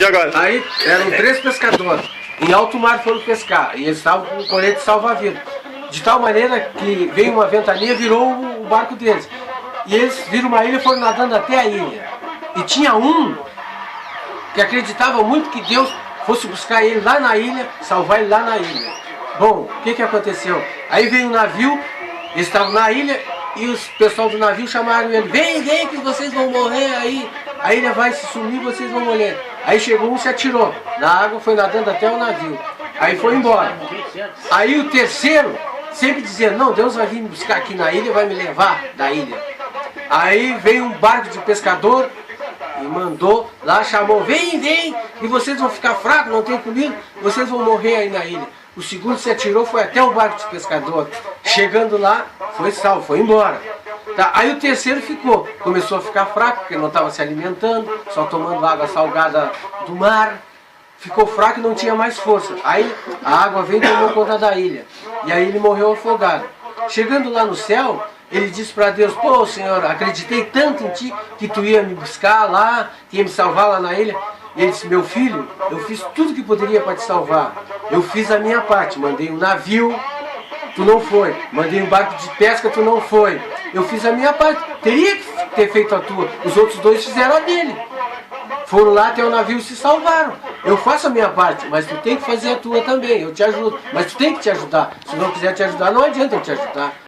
agora? Aí eram 3 pescadores. Em alto mar foram pescar. E eles estavam com colete salva-vidas. De tal maneira que veio uma ventania e virou o barco deles. E eles viram uma ilha e foram nadando até a ilha. E tinha um que acreditava muito que Deus fosse buscar ele lá na ilha, salvar ele lá na ilha. Bom, o que aconteceu? Aí veio um navio, eles estavam na ilha e os pessoal do navio chamaram ele: vem que vocês vão morrer aí, a ilha vai se sumir, vocês vão morrer. Aí chegou um, se atirou na água, foi nadando até o navio. Aí foi embora. Aí o terceiro sempre dizia: não, Deus vai vir me buscar aqui na ilha e vai me levar da ilha. Aí veio um barco de pescador e mandou lá, chamou: vem, e vocês vão ficar fracos, não tem comida, vocês vão morrer aí na ilha. O segundo se atirou, foi até o barco de pescador. Chegando lá, foi salvo, foi embora. Tá, aí o terceiro ficou, começou a ficar fraco, porque não estava se alimentando, só tomando água salgada do mar. Ficou fraco e não tinha mais força. Aí a água veio e tomou conta da ilha. E aí ele morreu afogado. Chegando lá no céu, ele disse para Deus: pô, Senhor, acreditei tanto em Ti que Tu ia me buscar lá, que ia me salvar lá na ilha. E ele disse: meu filho, eu fiz tudo que poderia para te salvar. Eu fiz a minha parte, mandei um navio, tu não foi. Mandei um barco de pesca, tu não foi. Eu fiz a minha parte, teria que ter feito a tua. Os outros 2 fizeram a dele. Foram lá até o navio e se salvaram. Eu faço a minha parte, mas tu tem que fazer a tua também. Eu te ajudo, mas tu tem que te ajudar. Se não quiser te ajudar, não adianta eu te ajudar.